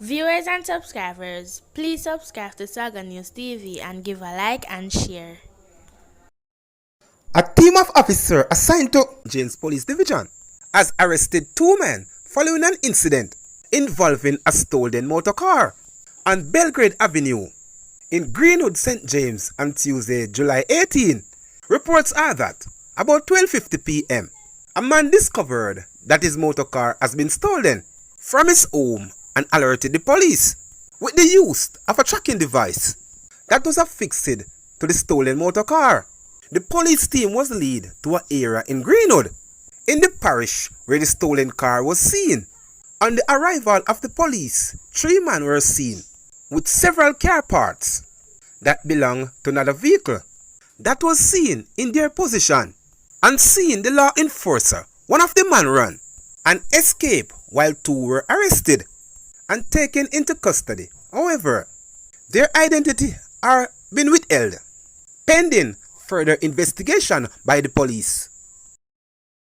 Viewers and subscribers, please subscribe to Saga News TV and give a like and share. A team of officers assigned to James Police Division has arrested two men following an incident involving a stolen motor car on Belgrade Avenue in Greenwood St James on Tuesday, July 18. Reports are that about 12:50 p.m., a man discovered that his motor car has been stolen from his home and alerted the police with the use of a tracking device that was affixed to the stolen motor car. The police team was led to an area in Greenwood, in the parish where the stolen car was seen. On the arrival of the police, 3 men were seen with several car parts that belonged to another vehicle that was seen in their possession. And seeing the law enforcer, one of the men ran and escaped while 2 were arrested and taken into custody. However, their identity are being withheld, pending further investigation by the police.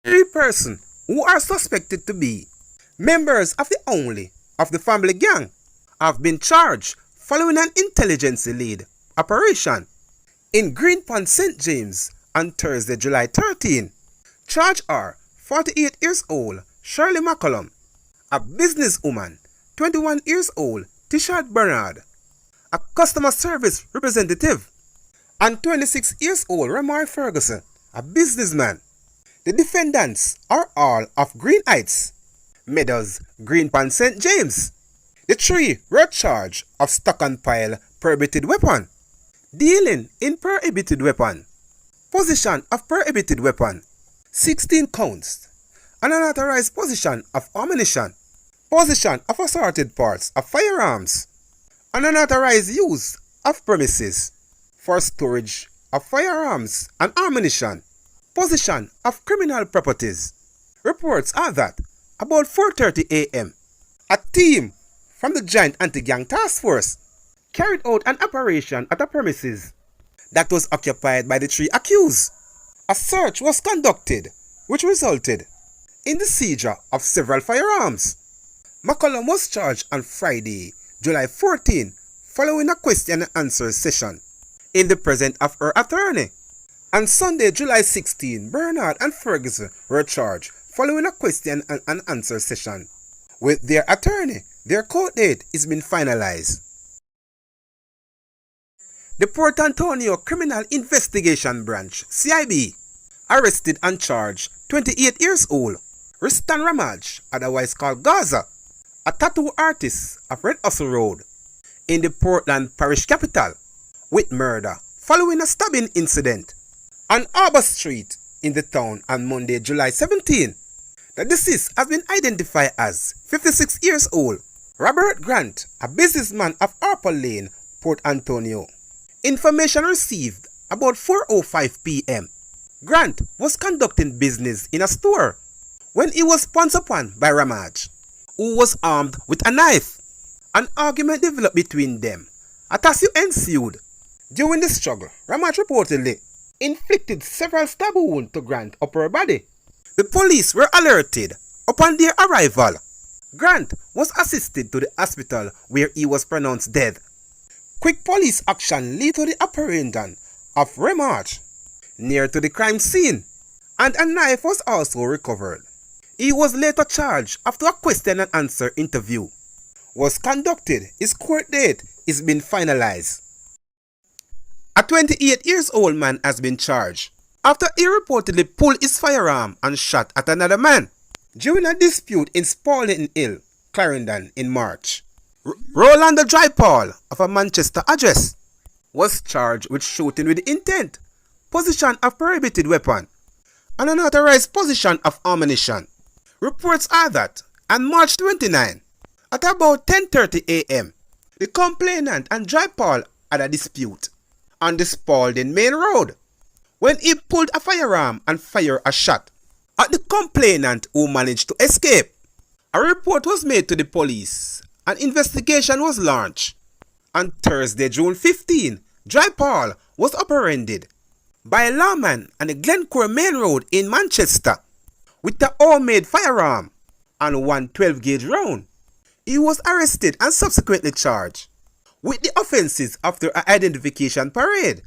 3 persons who are suspected to be members of the family gang have been charged following an intelligence-led operation in Greenwood St James on Thursday, July 13. Charged are 48 years old Shirley McCollum, a businesswoman, 21 years old Tishard Bernard, a customer service representative, and 26 years old Ramar Ferguson, a businessman. The defendants are all of Green Heights, Meadows, Greenwood St James. The 3 were charged of stock and pile prohibited weapon, dealing in prohibited weapon, possession of prohibited weapon, 16 counts, and unauthorized possession of ammunition, possession of assorted parts of firearms, and unauthorized use of premises for storage of firearms and ammunition, possession of criminal properties. Reports are that about 4:30 a.m., a team from the Giant Anti-Gang Task Force carried out an operation at a premises that was occupied by the 3 accused. A search was conducted, which resulted in the seizure of several firearms. McCollum was charged on Friday, July 14, following a question and answer session in the presence of her attorney. On Sunday, July 16, Bernard and Ferguson were charged following a question and answer session with their attorney. Their court date is being finalized. The Port Antonio Criminal Investigation Branch, CIB, arrested and charged 28 years old Ristan Ramaj, otherwise called Gaza, a tattoo artist of Red Hustle Road in the Portland Parish capital, with murder following a stabbing incident on Arbor Street in the town on Monday, July 17. The deceased has been identified as 56 years old Robert Grant, a businessman of Harper Lane, Port Antonio. Information received about 4:05 p.m. Grant was conducting business in a store when he was pounced upon by Ramaj, who was armed with a knife. An argument developed between them. A tussle ensued. During the struggle, Ramaj reportedly inflicted several stab wounds to Grant's upper body. The police were alerted upon their arrival. Grant was assisted to the hospital where he was pronounced dead. Quick police action led to the apprehension of Ramaj near to the crime scene, and a knife was also recovered. He was later charged after a question and answer interview was conducted. His court date is being finalized. A 28 years old man has been charged after he reportedly pulled his firearm and shot at another man during a dispute in Spalding Hill, Clarendon in March. Rolando Dry Paul of a Manchester address was charged with shooting with intent, possession of prohibited weapon, and unauthorized possession of ammunition. Reports are that on March 29, at about 10:30 a.m., the complainant and Dry Paul had a dispute on the Spalding Main Road when he pulled a firearm and fired a shot at the complainant, who managed to escape. A report was made to the police. An investigation was launched. On Thursday, June 15, Dry Paul was apprehended by a lawman on the Glencore Main Road in Manchester with a homemade firearm and one 12-gauge round. He was arrested and subsequently charged with the offenses after an identification parade